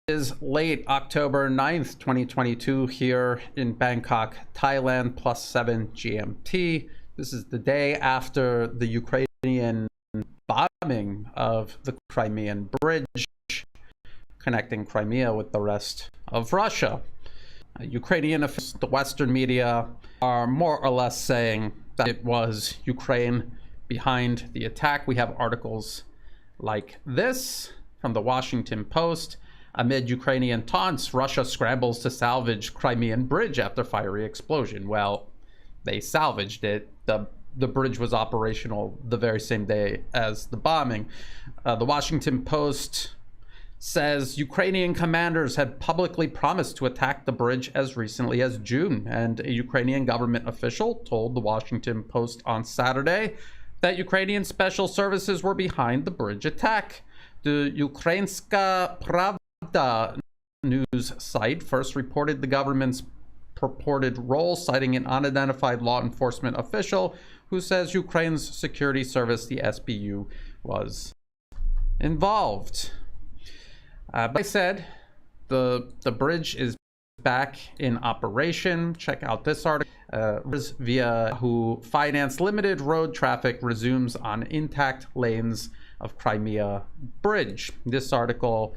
Is late October 9th, 2022 here in Bangkok, Thailand, +7 GMT. This is the day after the Ukrainian bombing of the Crimean bridge connecting Crimea with the rest of Russia. Ukrainian officials, the Western media, are more or less saying that it was Ukraine behind the attack. We have articles like this from the Washington Post. Amid Ukrainian taunts, Russia scrambles to salvage Crimean bridge after fiery explosion. Well, they salvaged it. The bridge was operational the very same day as the bombing. The Washington Post says Ukrainian commanders had publicly promised to attack the bridge as recently as June, and a Ukrainian government official told the Washington Post on Saturday that Ukrainian special services were behind the bridge attack. The Ukrainska Pravda news site first reported the government's purported role, citing an unidentified law enforcement official who says Ukraine's security service, the SBU, was involved. But I said the bridge is back in operation. Check out this article. Via who financed limited road traffic resumes on intact lanes of Crimea bridge. This article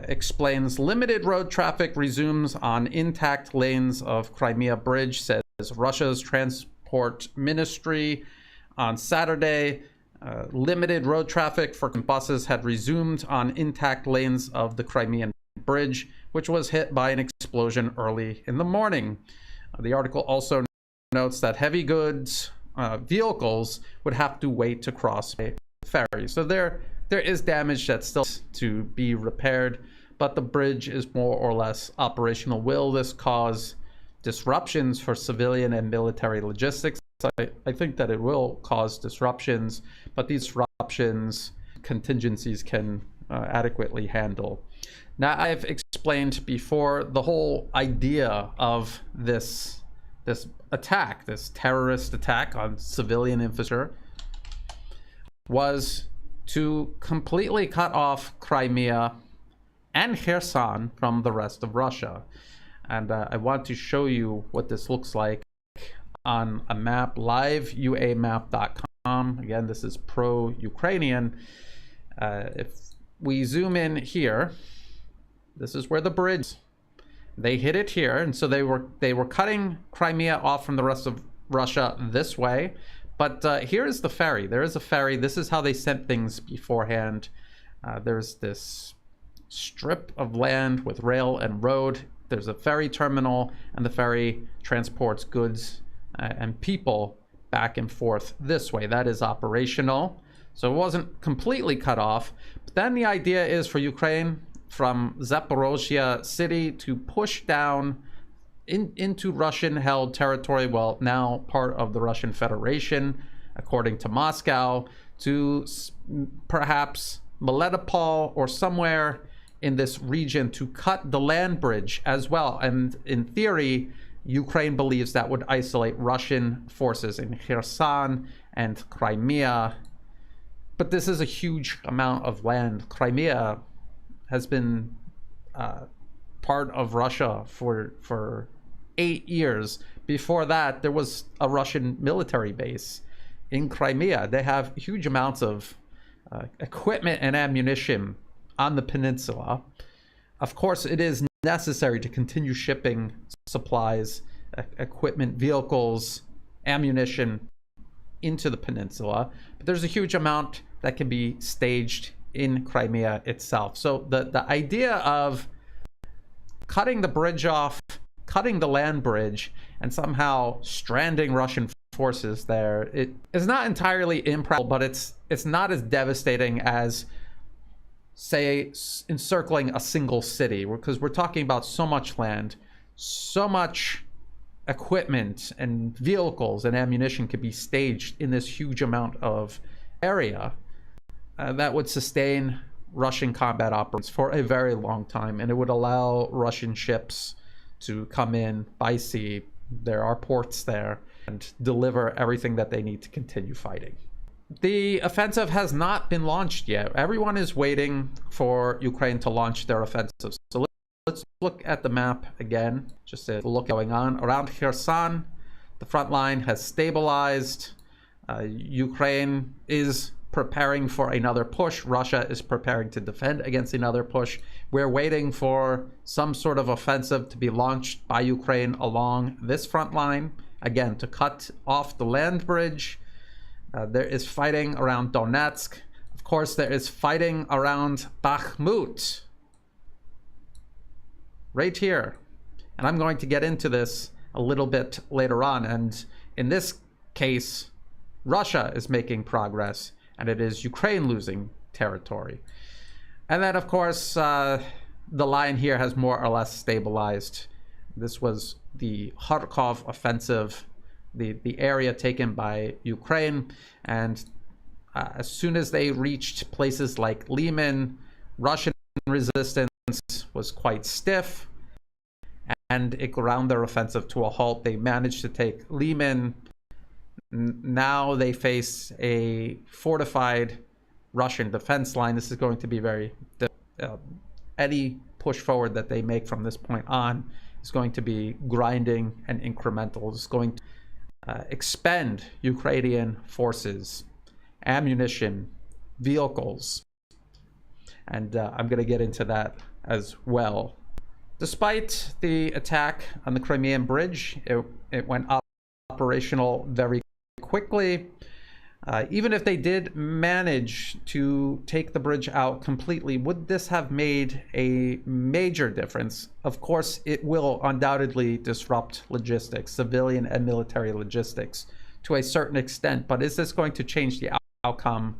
explains limited road traffic resumes on intact lanes of Crimea bridge, says Russia's transport ministry on Saturday. Limited road traffic for buses had resumed on intact lanes of the Crimean bridge, which was hit by an explosion early in the morning. The article also notes that heavy goods vehicles would have to wait to cross a ferry. So there is damage that's still to be repaired, but the bridge is more or less operational. Will this cause disruptions for civilian and military logistics? I think that it will cause disruptions, but these disruptions contingencies can adequately handle. Now, I've explained before the whole idea of this attack, this terrorist attack on civilian infrastructure, was to completely cut off Crimea and Kherson from the rest of Russia. And I want to show you what this looks like on a map, liveuamap.com. Again, this is pro-Ukrainian. If we zoom in here, this is where the bridge is. They hit it here, and so they were cutting Crimea off from the rest of Russia this way. But here is the ferry. There is a ferry. This is how they sent things beforehand. There's this strip of land with rail and road. There's a ferry terminal, and the ferry transports goods and people back and forth this way. That is operational. So it wasn't completely cut off. But then the idea is for Ukraine from Zaporozhye city to push down into Russian-held territory, well, now part of the Russian Federation, according to Moscow, to perhaps Melitopol or somewhere in this region to cut the land bridge as well. And in theory, Ukraine believes that would isolate Russian forces in Kherson and Crimea. But this is a huge amount of land. Crimea has been part of Russia for 8 years. Before that, there was a Russian military base in Crimea. They have huge amounts of equipment and ammunition on the peninsula. Of course, it is necessary to continue shipping supplies, equipment, vehicles, ammunition into the peninsula. But there's a huge amount that can be staged in Crimea itself. So the idea of cutting the bridge off, cutting the land bridge, and somehow stranding Russian forces there, it is not entirely impractical, but it's not as devastating as, say, encircling a single city, because we're talking about so much land, so much equipment and vehicles and ammunition could be staged in this huge amount of area that would sustain Russian combat operations for a very long time, and it would allow Russian ships to come in by sea. There are ports there, and deliver everything that they need to continue fighting. the offensive has not been launched yet. Everyone is waiting for Ukraine to launch their offensive. So let's look at the map again, just to look going on. Around Kherson, the front line has stabilized. Ukraine is preparing for another push. Russia is preparing to defend against another push. We're waiting for some sort of offensive to be launched by Ukraine along this front line, again, to cut off the land bridge. There is fighting around Donetsk. Of course, there is fighting around Bakhmut, right here. And I'm going to get into this a little bit later on. And in this case, Russia is making progress, and it is Ukraine losing territory. And then, of course, the line here has more or less stabilized. This was the Kharkov offensive, the area taken by Ukraine. And as soon as they reached places like Liman, Russian resistance was quite stiff, and it ground their offensive to a halt. They managed to take Liman. Now they face a fortified Russian defense line. This is going to be very any push forward that they make from this point on is going to be grinding and incremental. It's going to expend Ukrainian forces, ammunition, vehicles, and I'm going to get into that as well. Despite the attack on the Crimean bridge, it went operational very quickly. Even if they did manage to take the bridge out completely, would this have made a major difference? Of course, it will undoubtedly disrupt logistics, civilian and military logistics, to a certain extent. But is this going to change the outcome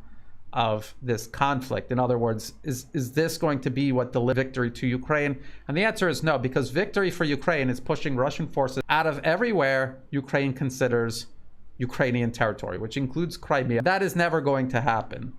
of this conflict? In other words, is this going to be what delivers victory to Ukraine? And the answer is no, because victory for Ukraine is pushing Russian forces out of everywhere Ukraine considers Ukrainian territory, which includes Crimea. That is never going to happen.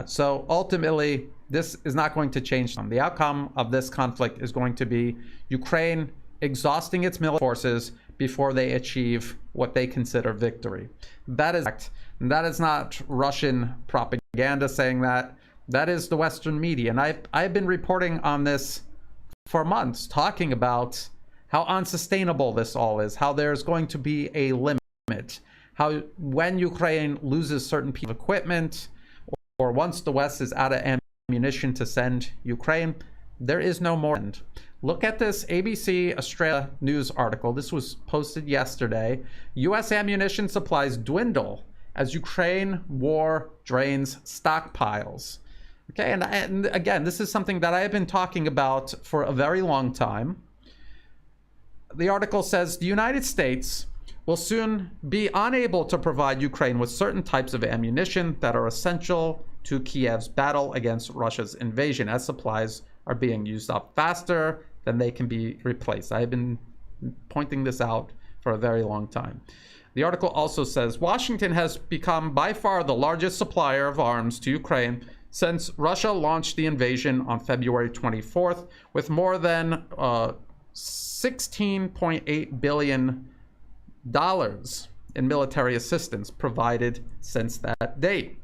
So ultimately, this is not going to change them. The outcome of this conflict is going to be Ukraine exhausting its military forces before they achieve what they consider victory. That is not Russian propaganda saying that. That is the Western media. And I've been reporting on this for months, talking about how unsustainable this all is, how there's going to be a limit, how when Ukraine loses certain pieces of equipment, or once the West is out of ammunition to send Ukraine, there is no more end. Look at this ABC Australia News article. This was posted yesterday. U.S. ammunition supplies dwindle as Ukraine war drains stockpiles. Okay, and again, this is something that I have been talking about for a very long time. The article says the United States will soon be unable to provide Ukraine with certain types of ammunition that are essential to Kiev's battle against Russia's invasion, as supplies are being used up faster than they can be replaced. I have been pointing this out for a very long time. The article also says Washington has become by far the largest supplier of arms to Ukraine since Russia launched the invasion on February 24th, with more than $16.8 billion in military assistance provided since that date.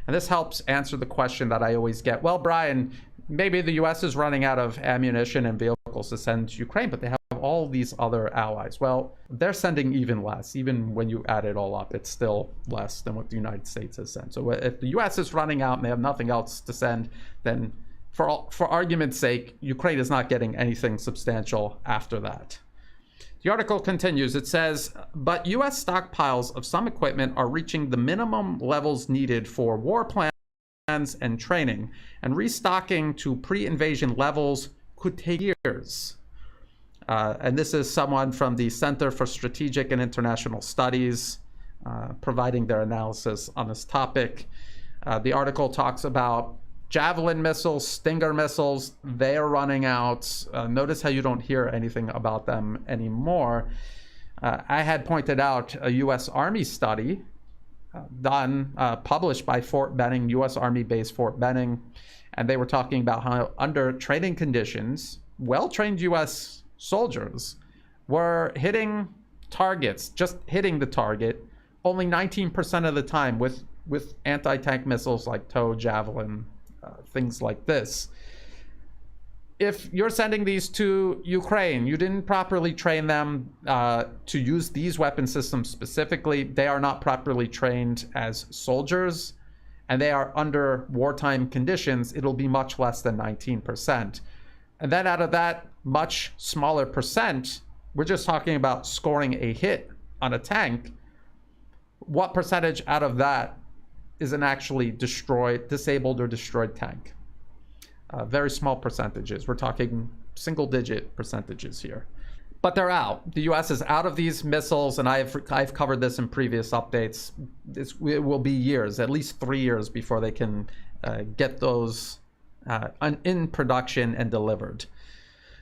And this helps answer the question that I always get. Well, Brian, maybe the U.S. is running out of ammunition and vehicles to send to Ukraine, but they have all these other allies. Well, they're sending even less. Even when you add it all up, it's still less than what the United States has sent. So if the U.S. is running out and they have nothing else to send, then for argument's sake, Ukraine is not getting anything substantial after that. The article continues. It says, but U.S. stockpiles of some equipment are reaching the minimum levels needed for war plans and training, and restocking to pre-invasion levels could take years. And this is someone from the Center for Strategic and International Studies providing their analysis on this topic. The article talks about Javelin missiles, Stinger missiles. They are running out. Notice how you don't hear anything about them anymore. I had pointed out a U.S. Army study published by Fort Benning, U.S. Army base Fort Benning, and they were talking about how under training conditions, well-trained U.S. soldiers were hitting targets, just hitting the target, only 19% of the time, with with anti-tank missiles like TOW, Javelin, things like this. If you're sending these to Ukraine, you didn't properly train them to use these weapon systems specifically. They are not properly trained as soldiers, and they are under wartime conditions. It'll be much less than 19%. And then out of that much smaller percent, we're just talking about scoring a hit on a tank. What percentage out of that is an actually disabled or destroyed tank? Very small percentages. We're talking single-digit percentages here. But they're out. The U.S. is out of these missiles, and I've covered this in previous updates. It will be years, at least 3 years, before they can get those in production and delivered.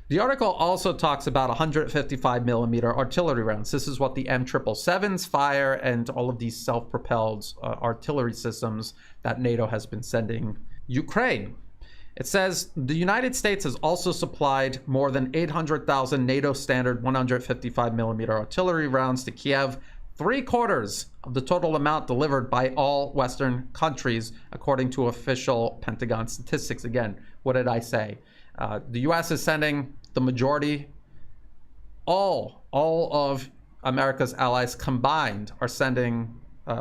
The article also talks about 155 millimeter artillery rounds. This is what the M777s fire, and all of these self-propelled artillery systems that NATO has been sending Ukraine. It says the United States has also supplied more than 800,000 NATO standard 155 millimeter artillery rounds to Kiev, 3/4 of the total amount delivered by all Western countries, according to official Pentagon statistics. Again, what did I say? The U.S. is sending the majority. All of America's allies combined are sending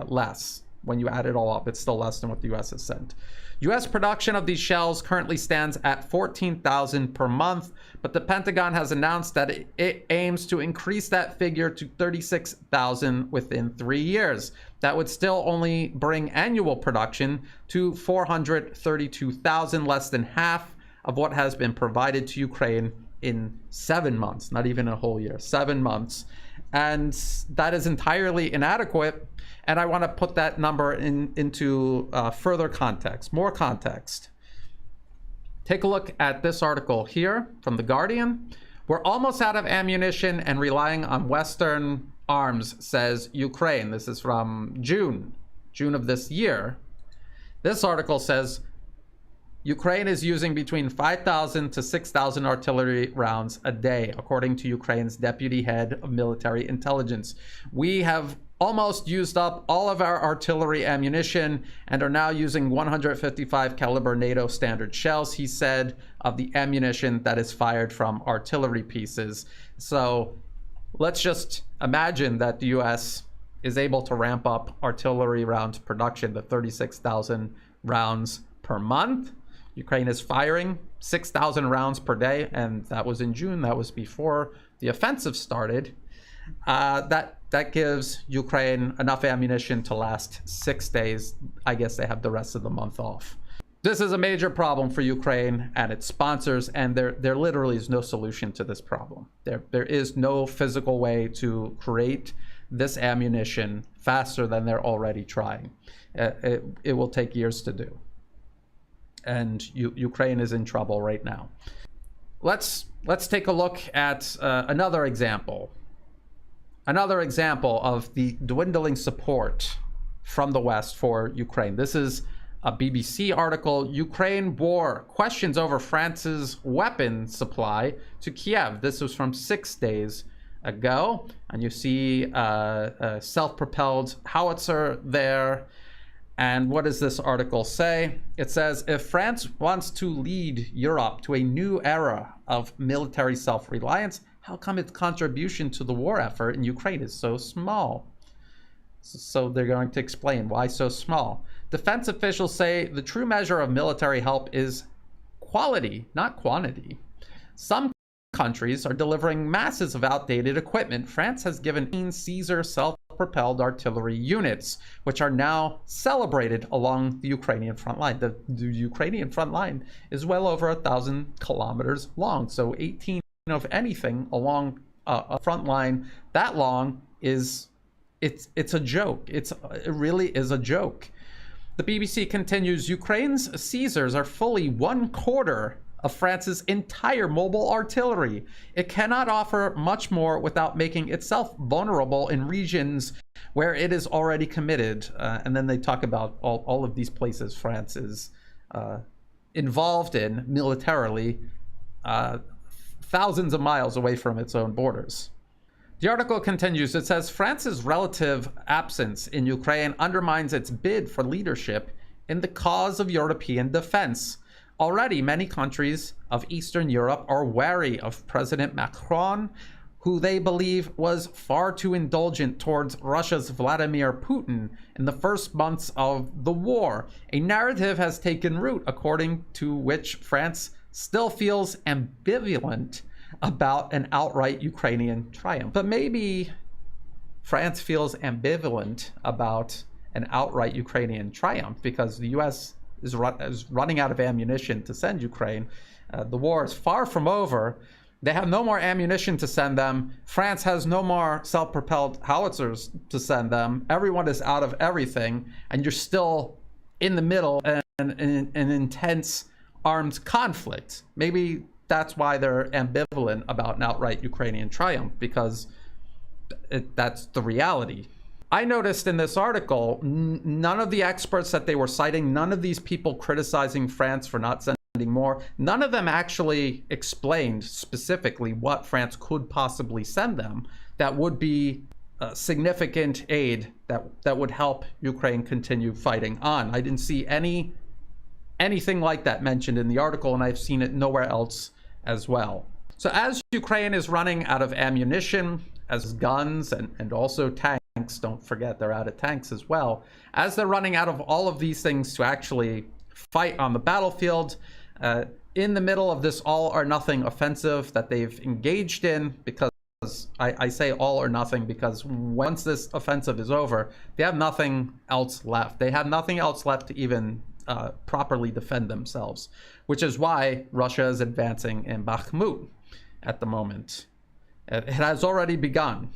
less. When you add it all up, it's still less than what the U.S. has sent. U.S. production of these shells currently stands at 14,000 per month, but the Pentagon has announced that it aims to increase that figure to 36,000 within 3 years. That would still only bring annual production to 432,000, less than half of what has been provided to Ukraine in 7 months, not even a whole year, 7 months. And that is entirely inadequate. And I want to put that number into further context, more context. Take a look at this article here from The Guardian. We're almost out of ammunition and relying on Western arms, says Ukraine. This is from June of this year. This article says Ukraine is using between 5,000 to 6,000 artillery rounds a day, according to Ukraine's deputy head of military intelligence. We have almost used up all of our artillery ammunition and are now using 155 caliber NATO standard shells, he said, of the ammunition that is fired from artillery pieces. So let's just imagine that the US is able to ramp up artillery round production to 36,000 rounds per month. Ukraine is firing 6,000 rounds per day, and that was in June. That was before the offensive started. That gives Ukraine enough ammunition to last 6 days. I guess they have the rest of the month off. This is a major problem for Ukraine and its sponsors, and there literally is no solution to this problem. There is no physical way to create this ammunition faster than they're already trying. It will take years to do. And Ukraine is in trouble right now. Let's take a look at another example. Another example of the dwindling support from the West for Ukraine. This is a BBC article. Ukraine war questions over France's weapon supply to Kiev. This was from 6 days ago. And you see a self-propelled howitzer there. And what does this article say? It says, if France wants to lead Europe to a new era of military self-reliance, how come its contribution to the war effort in Ukraine is so small? So they're going to explain why so small. Defense officials say the true measure of military help is quality, not quantity. Some countries are delivering masses of outdated equipment. France has given Caesar self-propelled artillery units, which are now celebrated along the Ukrainian front line. The Ukrainian front line is well over 1,000 kilometers long, so 18 of anything along a front line that long it's a joke. It really is a joke. The BBC continues, Ukraine's Caesars are fully 1/4 of France's entire mobile artillery. It cannot offer much more without making itself vulnerable in regions where it is already committed. And then they talk about all of these places France is involved in militarily, thousands of miles away from its own borders. The article continues. It says France's relative absence in Ukraine undermines its bid for leadership in the cause of European defense. Already, many countries of Eastern Europe are wary of President Macron, who they believe was far too indulgent towards Russia's Vladimir Putin in the first months of the war. A narrative has taken root according to which France still feels ambivalent about an outright Ukrainian triumph. But maybe France feels ambivalent about an outright Ukrainian triumph because the US is running out of ammunition to send Ukraine. The war is far from over. They have no more ammunition to send them. France has no more self-propelled howitzers to send them. Everyone is out of everything, and you're still in the middle of an intense armed conflict. Maybe that's why they're ambivalent about an outright Ukrainian triumph, because that's the reality. I noticed in this article, none of the experts that they were citing, none of these people criticizing France for not sending more, none of them actually explained specifically what France could possibly send them that would be significant aid that would help Ukraine continue fighting on. I didn't see anything like that mentioned in the article, and I've seen it nowhere else as well. So as Ukraine is running out of ammunition, as guns and also tanks, don't forget they're out of tanks as well, as they're running out of all of these things to actually fight on the battlefield, in the middle of this all or nothing offensive that they've engaged in, because I say all or nothing because once this offensive is over, they have nothing else left. They have nothing else left to even properly defend themselves, which is why Russia is advancing in Bakhmut at the moment. It has already begun.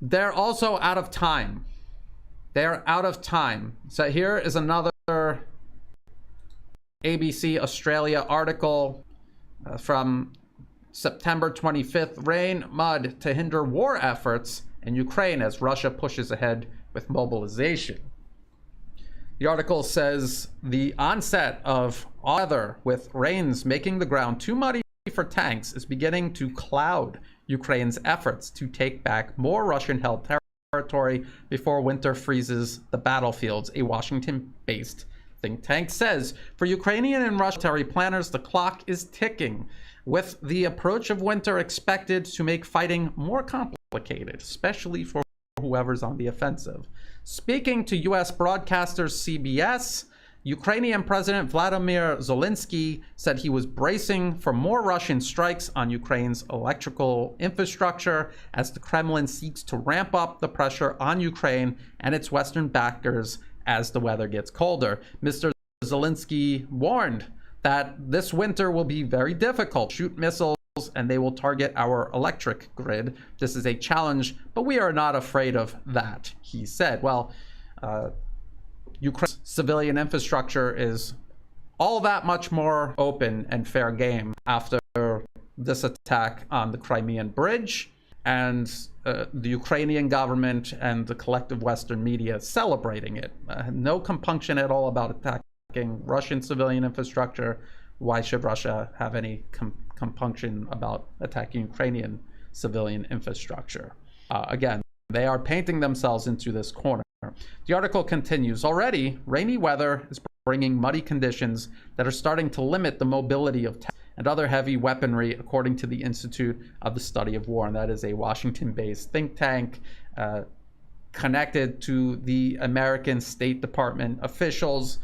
They're also out of time. They're out of time. So here is another ABC Australia article from September 25th. Rain, mud to hinder war efforts in Ukraine as Russia pushes ahead with mobilization. The article says the onset of weather with rains making the ground too muddy for tanks is beginning to cloud Ukraine's efforts to take back more Russian-held territory before winter freezes the battlefields, a Washington-based think tank says. For Ukrainian and Russian military planners, the clock is ticking, with the approach of winter expected to make fighting more complicated, especially for whoever's on the offensive. Speaking to U.S. broadcaster CBS, Ukrainian President Vladimir Zelensky said he was bracing for more Russian strikes on Ukraine's electrical infrastructure as the Kremlin seeks to ramp up the pressure on Ukraine and its Western backers as the weather gets colder. Mr. Zelensky warned that this winter will be very difficult. Shoot missiles and they will target our electric grid. This is a challenge, but we are not afraid of that, he said. Well, Ukraine's civilian infrastructure is all that much more open and fair game after this attack on the Crimean bridge, and the Ukrainian government and the collective Western media celebrating it. No compunction at all about attacking Russian civilian infrastructure. Why should Russia have any compunction about attacking Ukrainian civilian infrastructure? Again, they are painting themselves into this corner. The article continues. Already, rainy weather is bringing muddy conditions that are starting to limit the mobility of tanks and other heavy weaponry, according to the Institute of the Study of War. And that is a Washington-based think tank connected to the American State Department officials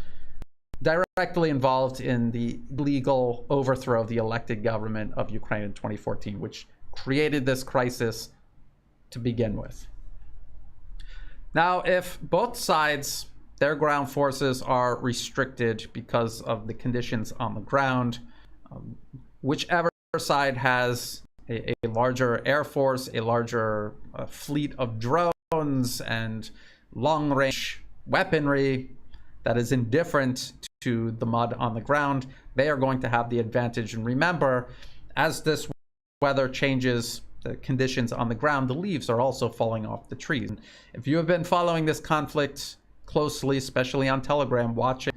directly involved in the illegal overthrow of the elected government of Ukraine in 2014, which created this crisis to begin with. Now, if both sides, their ground forces are restricted because of the conditions on the ground, whichever side has a larger air force, a larger fleet of drones and long-range weaponry that is indifferent to the mud on the ground, they are going to have the advantage. And remember, as this weather changes, the conditions on the ground, the leaves are also falling off the trees. If you have been following this conflict closely, especially on Telegram, watching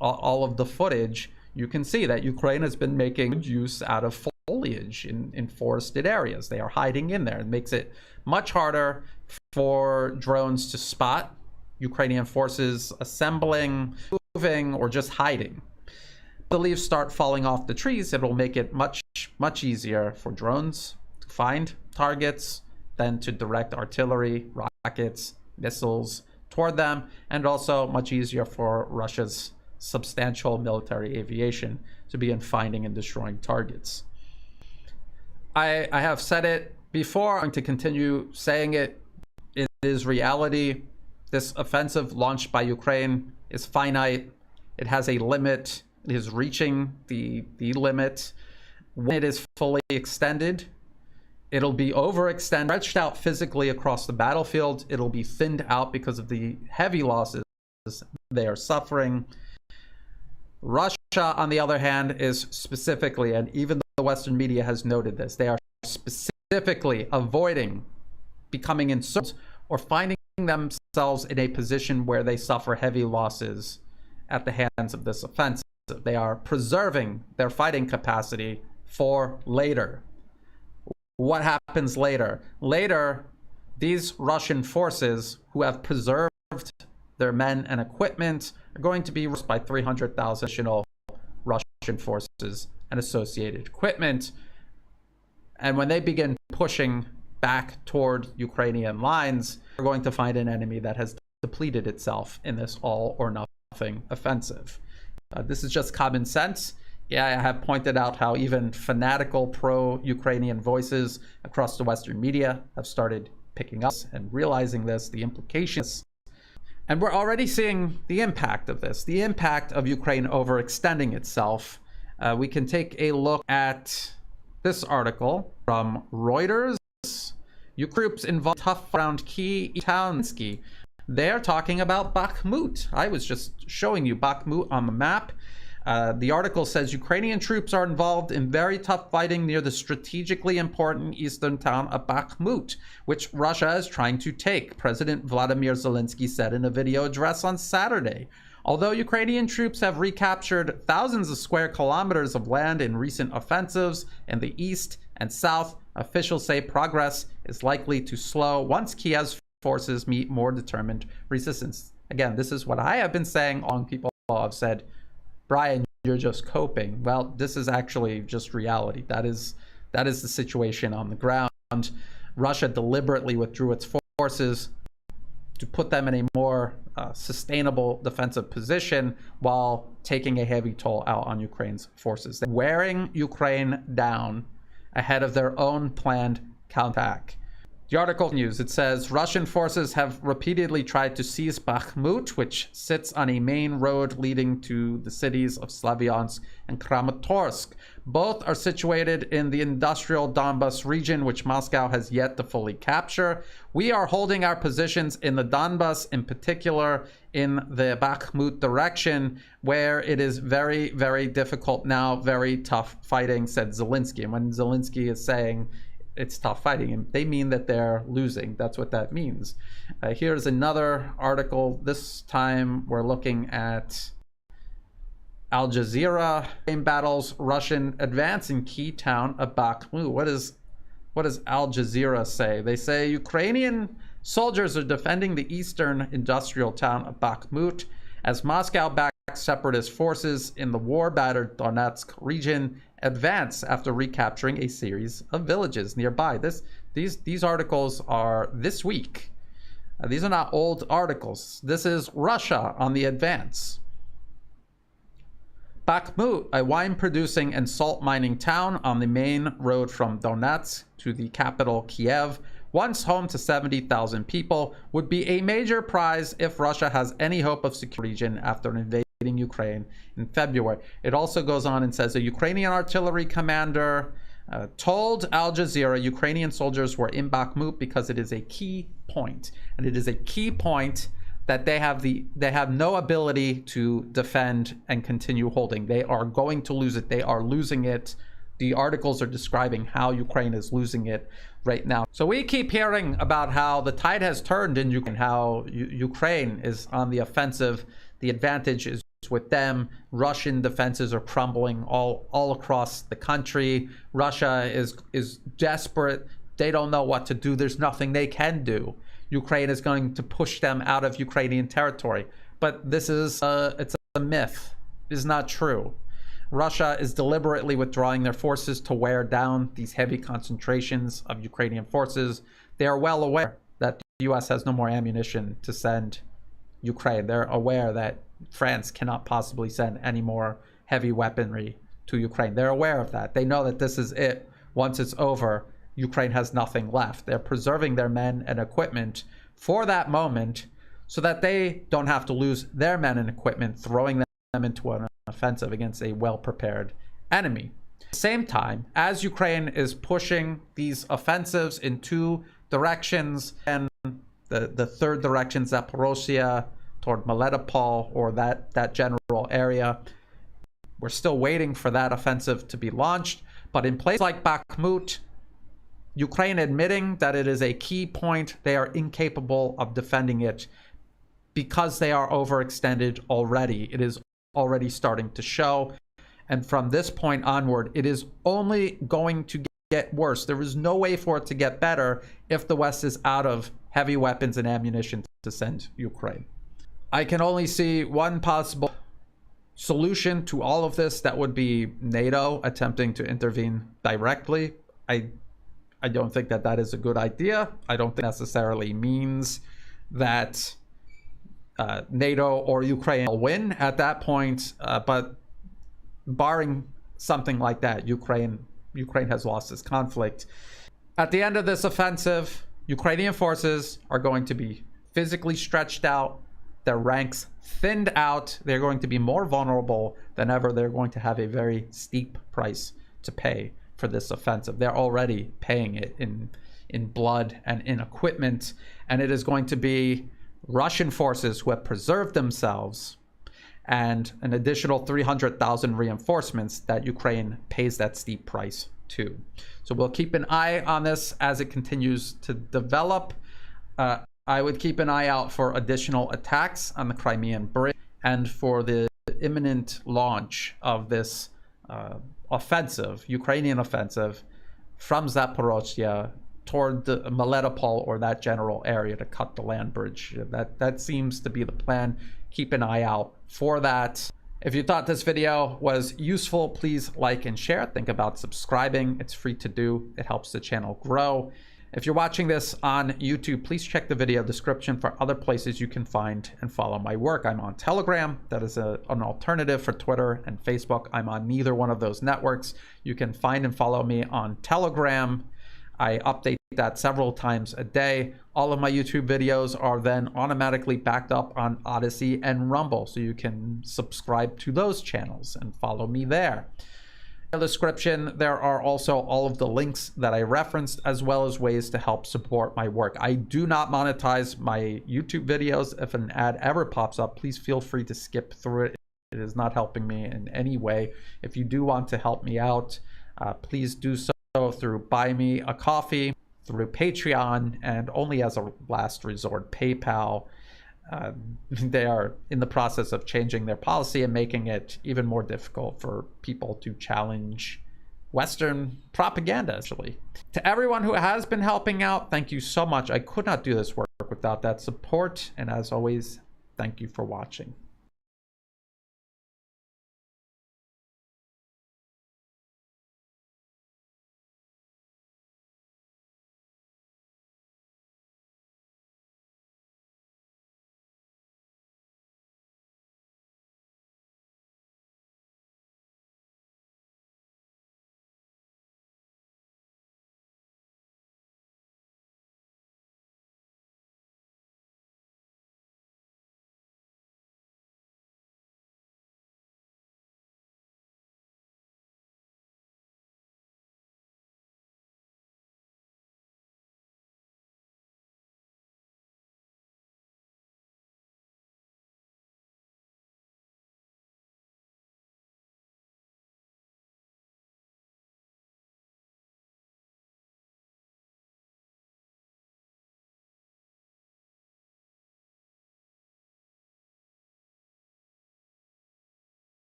all of the footage, you can see that Ukraine has been making good use out of foliage in forested areas. They are hiding in there. It makes it much harder for drones to spot Ukrainian forces assembling, moving, or just hiding. The leaves start falling off the trees. It'll make it much easier for drones to find targets than to direct artillery, rockets, missiles toward them, and also much easier for Russia's substantial military aviation to be in finding and destroying targets. I have said it before. I'm going to continue saying it. It is reality. This offensive launched by Ukraine is finite. It has a limit. It is reaching the limit. When it is fully extended, it'll be overextended, stretched out physically across the battlefield. It'll be thinned out because of the heavy losses they are suffering. Russia, on the other hand, is specifically, and even the Western media has noted this, they are specifically avoiding becoming insurgents or finding themselves in a position where they suffer heavy losses at the hands of this offensive. They are preserving their fighting capacity for later. What happens later? Later, these Russian forces who have preserved their men and equipment are going to be replaced by 300,000 additional Russian forces and associated equipment. And when they begin pushing back toward Ukrainian lines, we're going to find an enemy that has depleted itself in this all or nothing offensive. This is just common sense. Yeah, I have pointed out how even fanatical pro-Ukrainian voices across the Western media have started picking up and realizing this, the implications. And we're already seeing the impact of this, the impact of Ukraine overextending itself. We can take a look at this article from Reuters. Troops involved tough around key towns. They're talking about Bakhmut. I was just showing you Bakhmut on the map. The article says Ukrainian troops are involved in very tough fighting near the strategically important eastern town of Bakhmut, which Russia is trying to take, President Vladimir Zelensky said in a video address on Saturday. Although Ukrainian troops have recaptured thousands of square kilometers of land in recent offensives in the east and south, officials say progress is likely to slow once Kiev's forces meet more determined resistance. Again, this is what I have been saying. Long people have said, Brian, you're just coping. Well, this is actually just reality. That is the situation on the ground. Russia deliberately withdrew its forces to put them in a more sustainable defensive position while taking a heavy toll out on Ukraine's forces. They're wearing Ukraine down ahead of their own planned counterattack. The article continues. It says Russian forces have repeatedly tried to seize Bakhmut, which sits on a main road leading to the cities of Slavyansk and Kramatorsk. Both are situated in the industrial Donbas region, which Moscow has yet to fully capture. We are holding our positions in the Donbas, in particular in the Bakhmut direction, where it is very, very difficult now, very tough fighting, said Zelensky. And when Zelensky is saying it's tough fighting, and they mean that they're losing. That's what that means. Here's another article. This time we're looking at Al Jazeera. Same battles, Russian advance in key town of Bakhmut. What does Al Jazeera say? They say Ukrainian soldiers are defending the eastern industrial town of Bakhmut as Moscow backs separatist forces in the war-battered Donetsk region advance after recapturing a series of villages nearby. These articles are this week. These are not old articles. This is Russia on the advance. Bakhmut, a wine-producing and salt-mining town on the main road from Donetsk to the capital Kiev, once home to 70,000 people, would be a major prize if Russia has any hope of securing the region after invading Ukraine in February. It also goes on and says a Ukrainian artillery commander told Al Jazeera Ukrainian soldiers were in Bakhmut because it is a key point, and it is a key point that they have no ability to defend and continue holding. They are going to lose it. They are losing it. The articles are describing how Ukraine is losing it right now. So we keep hearing about how the tide has turned in Ukraine, how Ukraine is on the offensive. The advantage is with them. Russian defenses are crumbling all across the country. Russia is desperate. They don't know what to do. There's nothing they can do. Ukraine is going to push them out of Ukrainian territory. But this is it's a myth. It is not true. Russia is deliberately withdrawing their forces to wear down these heavy concentrations of Ukrainian forces. They are well aware that the US has no more ammunition to send Ukraine. They're aware that France cannot possibly send any more heavy weaponry to Ukraine. They're aware of that. They know that this is it. Once it's over, Ukraine has nothing left. They're preserving their men and equipment for that moment so that they don't have to lose their men and equipment, throwing them into an offensive against a well-prepared enemy. At the same time, as Ukraine is pushing these offensives in two directions, and the third direction, Zaporozhye, toward Melitopol, or that general area, we're still waiting for that offensive to be launched. But in places like Bakhmut, Ukraine admitting that it is a key point, they are incapable of defending it because they are overextended already. It is already starting to show. And from this point onward, it is only going to get worse. There is no way for it to get better if the West is out of heavy weapons and ammunition to send Ukraine. I can only see one possible solution to all of this. That would be NATO attempting to intervene directly. I don't think that is a good idea. I don't think necessarily means that NATO or Ukraine will win at that point. But barring something like that, Ukraine has lost this conflict. At the end of this offensive, Ukrainian forces are going to be physically stretched out, their ranks thinned out. They're going to be more vulnerable than ever. They're going to have a very steep price to pay for this offensive. They're already paying it in blood and in equipment, and it is going to be Russian forces who have preserved themselves and an additional 300,000 reinforcements that Ukraine pays that steep price to. So we'll keep an eye on this as it continues to develop. I would keep an eye out for additional attacks on the Crimean Bridge and for the imminent launch of this offensive, Ukrainian offensive, from Zaporozhye toward the Melitopol or that general area to cut the land bridge. That seems to be the plan. Keep an eye out for that. If you thought this video was useful, please like and share. Think about subscribing. It's free to do. It helps the channel grow. If you're watching this on YouTube, please check the video description for other places you can find and follow my work. I'm on Telegram. That is an alternative for Twitter and Facebook. I'm on neither one of those networks. You can find and follow me on Telegram. I update that several times a day. All of my YouTube videos are then automatically backed up on Odyssey and Rumble, so you can subscribe to those channels and follow me there. In the description, there are also all of the links that I referenced, as well as ways to help support my work. I do not monetize my YouTube videos. If an ad ever pops up, please feel free to skip through it. It is not helping me in any way. If you do want to help me out, please do so through Buy Me a Coffee, through Patreon, and only as a last resort, PayPal. They are in the process of changing their policy and making it even more difficult for people to challenge Western propaganda, actually. To everyone who has been helping out, thank you so much. I could not do this work without that support. And as always, thank you for watching.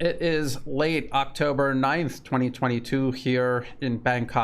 It is late October 9th, 2022 here in Bangkok,